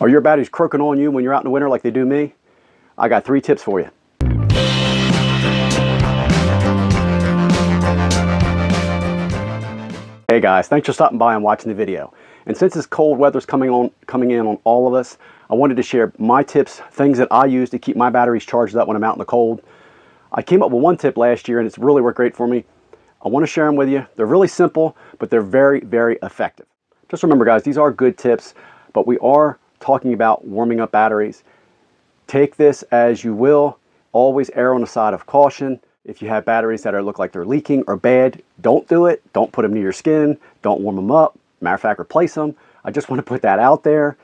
Are your batteries croaking on you when you're out in the winter like they do me? I got 3 tips for you. Hey guys, thanks for stopping by and watching the video. And since this cold weather's coming in on all of us, I wanted to share my tips, things that I use to keep my batteries charged up when I'm out in the cold. I came up with one tip last year and it's really worked great for me. I want to share them with you. They're really simple, but they're very, very effective. Just remember guys, these are good tips, but we are talking about warming up batteries. Take this as you will. Always err on the side of caution. If you have batteries that look like they're leaking or bad, don't do it. Don't put them near your skin. Don't warm them up. Matter of fact, replace them. I just want to put that out there.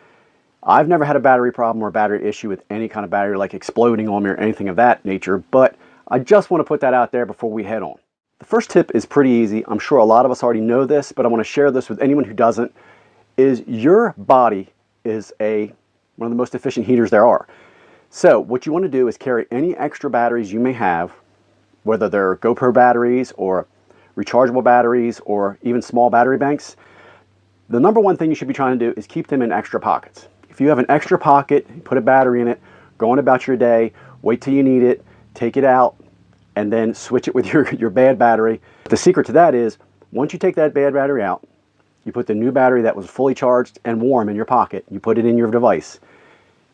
I've never had a battery problem or a battery issue with any kind of battery like exploding on me or anything of that nature, but I just want to put that out there before we head on. The first tip is pretty easy. I'm sure a lot of us already know this, but I want to share this with anyone who doesn't, is your body is one of the most efficient heaters there are. So what you want to do is carry any extra batteries you may have, whether they're GoPro batteries or rechargeable batteries or even small battery banks. The number one thing you should be trying to do is keep them in extra pockets. If you have an extra pocket, put a battery in it, go on about your day, wait till you need it, take it out, and then switch it with your bad battery. The secret to that is, once you take that bad battery out, you put the new battery that was fully charged and warm in your pocket, you put it in your device.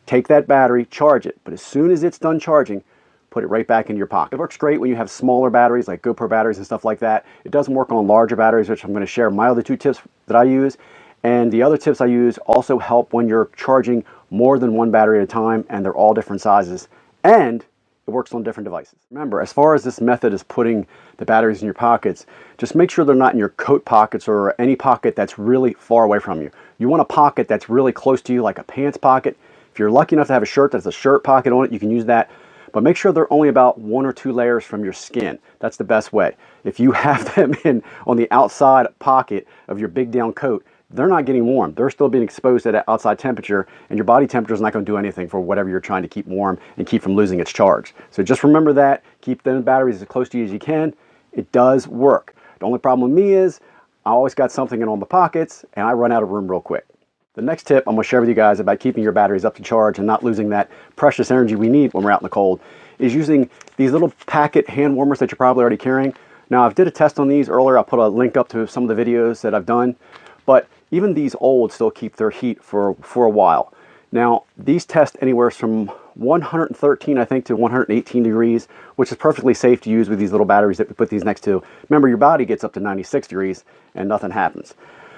Take that battery, charge it, but as soon as it's done charging, put it right back in your pocket. It works great when you have smaller batteries like GoPro batteries and stuff like that. It doesn't work on larger batteries, which I'm going to share my other 2 tips that I use. And the other tips I use also help when you're charging more than one battery at a time, and they're all different sizes. And it works on different devices. Remember, as far as this method is putting the batteries in your pockets, just make sure they're not in your coat pockets or any pocket that's really far away from you. You want a pocket that's really close to you, like a pants pocket. If you're lucky enough to have a shirt that's a shirt pocket on it, you can use that. But make sure they're only about 1 or 2 layers from your skin. That's the best way. If you have them on the outside pocket of your big down coat, they're not getting warm. They're still being exposed to that outside temperature, and your body temperature is not going to do anything for whatever you're trying to keep warm and keep from losing its charge. So just remember that. Keep those batteries as close to you as you can. It does work. The only problem with me is I always got something in all my pockets, and I run out of room real quick. The next tip I'm going to share with you guys about keeping your batteries up to charge and not losing that precious energy we need when we're out in the cold is using these little packet hand warmers that you're probably already carrying. Now, I did a test on these earlier. I'll put a link up to some of the videos that I've done, but even these old still keep their heat for a while. Now, these test anywhere from 113, I think, to 118 degrees, which is perfectly safe to use with these little batteries that we put these next to. Remember, your body gets up to 96 degrees and nothing happens.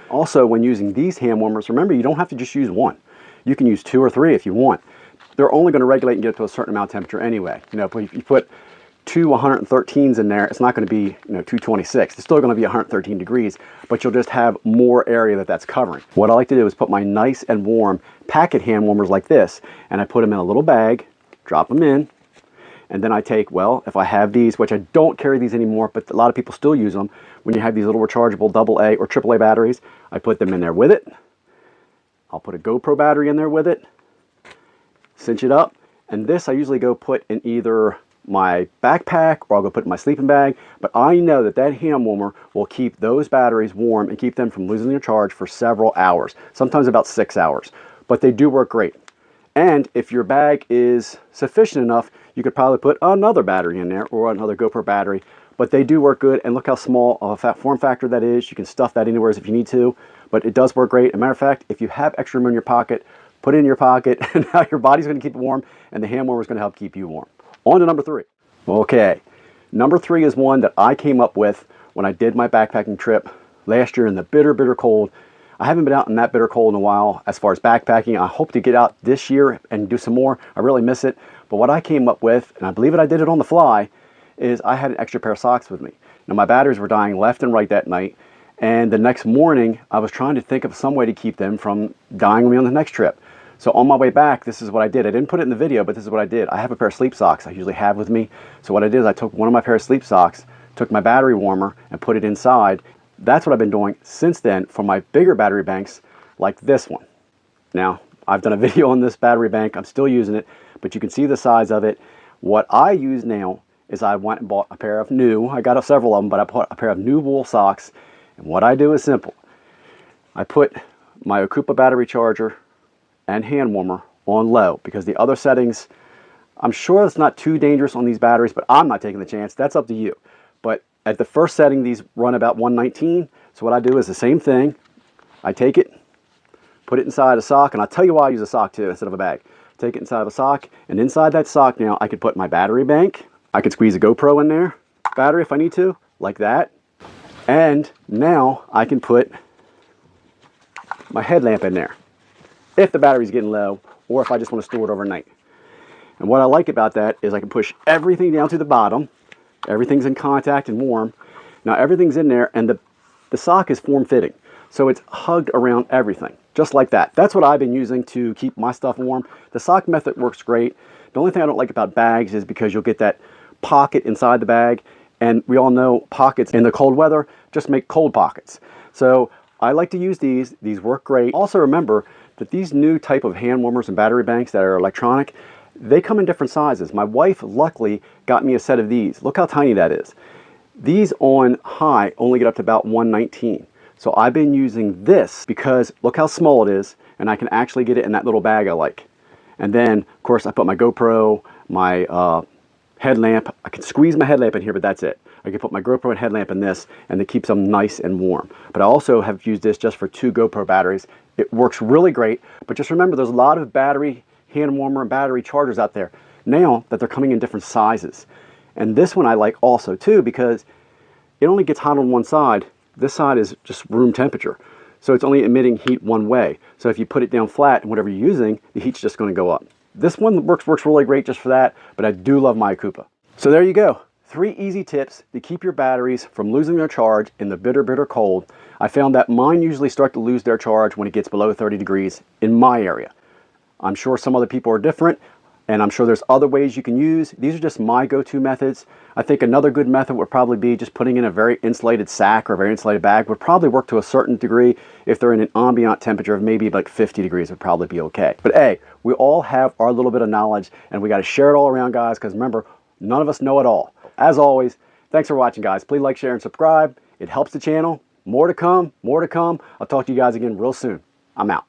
Also, when using these hand warmers, remember, you don't have to just use one. You can use 2 or 3 if you want. They're only going to regulate and get to a certain amount of temperature anyway. You know, if you put 2 113s in there, it's not going to be 226. It's still going to be 113 degrees, but you'll just have more area that's covering. What I like to do is put my nice and warm packet hand warmers like this, and I put them in a little bag, drop them in, and then I take, well, if I have these, which I don't carry these anymore, but a lot of people still use them, when you have these little rechargeable AA or AAA batteries, I put them in there with it. I'll put a GoPro battery in there with it, cinch it up, and this I usually go put in either my backpack or I'll go put in my sleeping bag, but I know that that hand warmer will keep those batteries warm and keep them from losing their charge for several hours, sometimes about 6 hours, but they do work great. And if your bag is sufficient enough, you could probably put another battery in there or another GoPro battery, but they do work good, and look how small of a form factor that is. You can stuff that anywhere if you need to, but it does work great. As a matter of fact, if you have extra room in your pocket, put it in your pocket, and now your body's going to keep it warm, and the hand warmer is going to help keep you warm. On to number 3. Okay, number 3 is one that I came up with when I did my backpacking trip last year in the bitter, bitter cold. I haven't been out in that bitter cold in a while as far as backpacking. I hope to get out this year and do some more. I really miss it. But what I came up with, and I believe I did it on the fly, is I had an extra pair of socks with me. Now, my batteries were dying left and right that night, and the next morning I was trying to think of some way to keep them from dying on me on the next trip. So on my way back, this is what I did. I didn't put it in the video, but this is what I did. I have a pair of sleep socks I usually have with me. So what I did is I took one of my pair of sleep socks, took my battery warmer, and put it inside. That's what I've been doing since then for my bigger battery banks like this one. Now, I've done a video on this battery bank. I'm still using it, but you can see the size of it. What I use now is I went and bought a pair of new, I got several of them, but I bought a pair of new wool socks. And what I do is simple. I put my Okupa battery charger and hand warmer on low, because the other settings, I'm sure it's not too dangerous on these batteries, but I'm not taking the chance. That's up to you. But at the first setting, these run about 119. So what I do is the same thing. I take it, put it inside a sock, and I'll tell you why I use a sock too instead of a bag. Take it inside of a sock, and inside that sock now I could put my battery bank. I could squeeze a GoPro in there, battery if I need to, like that. And now I can put my headlamp in there if the battery's getting low, or if I just want to store it overnight. And what I like about that is I can push everything down to the bottom. Everything's in contact and warm. Now everything's in there, and the sock is form-fitting. So it's hugged around everything, just like that. That's what I've been using to keep my stuff warm. The sock method works great. The only thing I don't like about bags is because you'll get that pocket inside the bag, and we all know pockets in the cold weather just make cold pockets. So I like to use these. These work great. Also remember that these new type of hand warmers and battery banks that are electronic, they come in different sizes. My wife luckily got me a set of these. Look how tiny that is. These on high only get up to about 119. So I've been using this because look how small it is, and I can actually get it in that little bag I like. And then, of course, I put my GoPro, my headlamp. I can squeeze my headlamp in here, but that's it. I can put my GoPro and headlamp in this, and it keeps them nice and warm. But I also have used this just for 2 GoPro batteries. It works really great, but just remember there's a lot of battery hand warmer and battery chargers out there now that they're coming in different sizes. And this one I like also too, because it only gets hot on one side. This side is just room temperature. So it's only emitting heat one way. So if you put it down flat and whatever you're using, the heat's just going to go up. This one works really great just for that, but I do love my Koopa. So there you go. 3 easy tips to keep your batteries from losing their charge in the bitter, bitter cold. I found that mine usually start to lose their charge when it gets below 30 degrees in my area. I'm sure some other people are different, and I'm sure there's other ways you can use. These are just my go-to methods. I think another good method would probably be just putting in a very insulated sack or a very insulated bag would probably work to a certain degree. If they're in an ambient temperature of maybe like 50 degrees would probably be okay. But hey, we all have our little bit of knowledge, and we got to share it all around, guys, because remember, none of us know it all. As always, thanks for watching, guys. Please like, share, and subscribe. It helps the channel. More to come, more to come. I'll talk to you guys again real soon. I'm out.